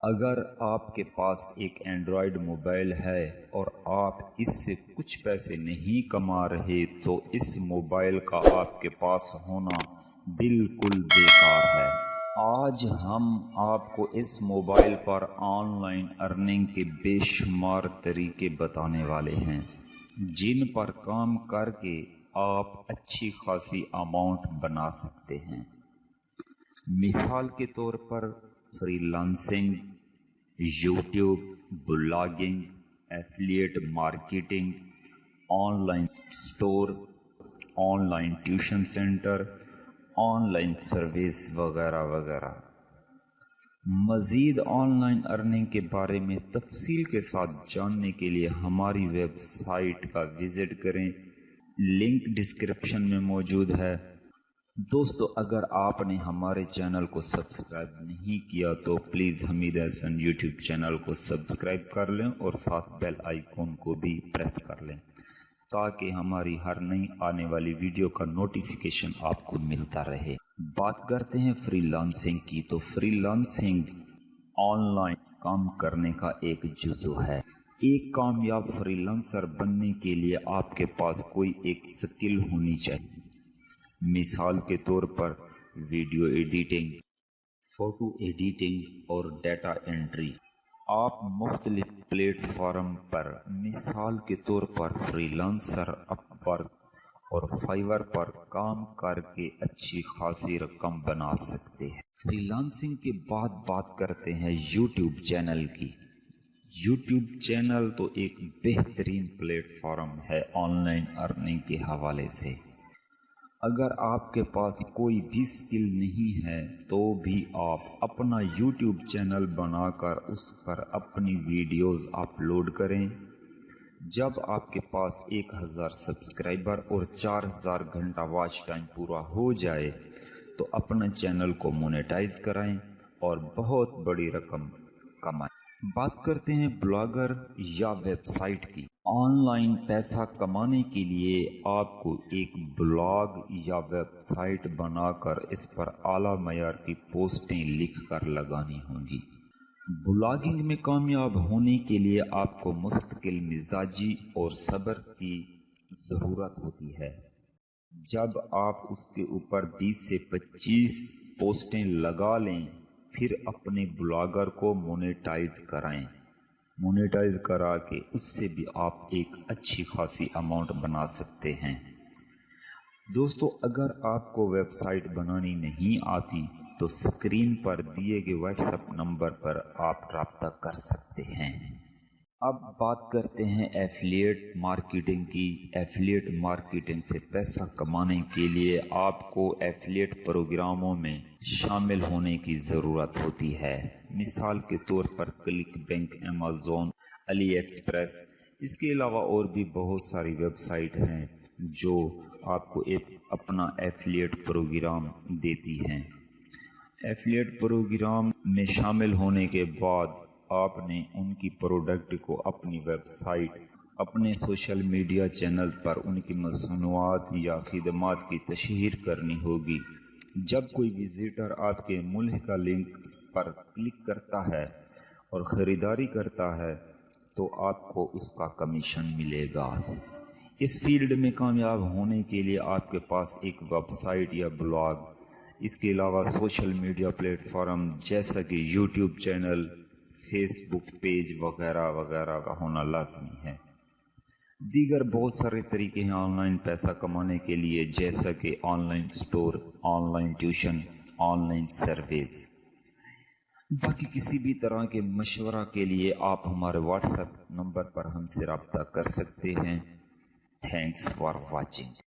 اگر آپ کے پاس ایک اینڈرائیڈ موبائل ہے اور آپ اس سے کچھ پیسے نہیں کما رہے تو اس موبائل کا آپ کے پاس ہونا بالکل بیکار ہے۔ آج ہم آپ کو اس موبائل پر آن لائن ارننگ کے بے شمار طریقے بتانے والے ہیں جن پر کام کر کے آپ اچھی خاصی اماؤنٹ بنا سکتے ہیں۔ مثال کے طور پر freelancing, YouTube, blogging, affiliate marketing, online store, online tuition centre, online service وغیرہ وغیرہ۔ مزید آن لائن ارننگ کے بارے میں تفصیل کے ساتھ جاننے کے لیے ہماری ویب سائٹ کا وزٹ کریں، لنک ڈسکرپشن میں موجود ہے۔ دوستو، اگر آپ نے ہمارے چینل کو سبسکرائب نہیں کیا تو please Hamid Ahsan YouTube channel کو سبسکرائب کر لیں اور ساتھ بیل آئیکن کو بھی پریس کر لیں تاکہ ہماری ہر نئی آنے والی ویڈیو کا نوٹیفیکیشن آپ کو ملتا رہے۔ بات کرتے ہیں فری لانسنگ کی، تو فری لانسنگ آن لائن کام کرنے کا ایک جزو ہے۔ ایک کامیاب فری لانسر بننے کے لیے آپ کے پاس کوئی ایک سکل ہونی چاہیے۔ مثال کے طور پر ویڈیو ایڈیٹنگ، فوٹو ایڈیٹنگ اور ڈیٹا انٹری۔ آپ مختلف پلیٹ فارم پر مثال کے طور پر فری لانسر، اپ ورک اور فائور پر کام کر کے اچھی خاصی رقم بنا سکتے ہیں۔ فری لانسنگ کے بعد بات کرتے ہیں یوٹیوب چینل کی۔ یوٹیوب چینل تو ایک بہترین پلیٹ فارم ہے آن لائن ارننگ کے حوالے سے۔ اگر آپ کے پاس کوئی بھی سکل نہیں ہے تو بھی آپ اپنا یوٹیوب چینل بنا کر اس پر اپنی ویڈیوز اپلوڈ کریں۔ جب آپ کے پاس 1000 سبسکرائبر اور 4000 گھنٹہ واچ ٹائم پورا ہو جائے تو اپنے چینل کو مونیٹائز کرائیں اور بہت بڑی رقم کمائیں۔ بات کرتے ہیں بلاگر یا ویب سائٹ کی۔ آن لائن پیسہ کمانے کے لیے آپ کو ایک بلاگ یا ویب سائٹ بنا کر اس پر اعلیٰ معیار کی پوسٹیں لکھ کر لگانی ہوں گی۔ بلاگنگ میں کامیاب ہونے کے لیے آپ کو مستقل مزاجی اور صبر کی ضرورت ہوتی ہے۔ جب آپ اس کے اوپر 20 سے 25 پوسٹیں لگا لیں پھر اپنے بلاگر کو مونیٹائز کرائیں۔ مونیٹائز کرا کے اس سے بھی آپ ایک اچھی خاصی اماؤنٹ بنا سکتے ہیں۔ دوستو، اگر آپ کو ویب سائٹ بنانی نہیں آتی تو سکرین پر دیے گئے واٹس ایپ نمبر پر آپ رابطہ کر سکتے ہیں۔ اب بات کرتے ہیں ایفیلیٹ مارکیٹنگ کی۔ ایفیلیٹ مارکیٹنگ سے پیسہ کمانے کے لیے آپ کو ایفیلیٹ پروگراموں میں شامل ہونے کی ضرورت ہوتی ہے۔ مثال کے طور پر کلک بینک، ایمیزون، علی ایکسپریس۔ اس کے علاوہ اور بھی بہت ساری ویب سائٹ ہیں جو آپ کو ایک اپنا ایفیلیٹ پروگرام دیتی ہیں۔ ایفیلیٹ پروگرام میں شامل ہونے کے بعد آپ نے ان کی پروڈکٹ کو اپنی ویب سائٹ، اپنے سوشل میڈیا چینل پر ان کی مصنوعات یا خدمات کی تشہیر کرنی ہوگی۔ جب کوئی وزیٹر آپ کے ملحقہ لنک پر کلک کرتا ہے اور خریداری کرتا ہے تو آپ کو اس کا کمیشن ملے گا۔ اس فیلڈ میں کامیاب ہونے کے لیے آپ کے پاس ایک ویب سائٹ یا بلاگ، اس کے علاوہ سوشل میڈیا پلیٹ فارم جیسا کہ یوٹیوب چینل، فیس بک پیج وغیرہ وغیرہ کا ہونا لازمی ہے۔ دیگر بہت سارے طریقے ہیں آن لائن پیسہ کمانے کے لیے، جیسا کہ on line store, online tuition, on line service. باقی کسی بھی طرح کے مشورہ کے لیے آپ ہمارے واٹس ایپ نمبر پر ہم سے رابطہ کر سکتے ہیں۔ Thanks for watching.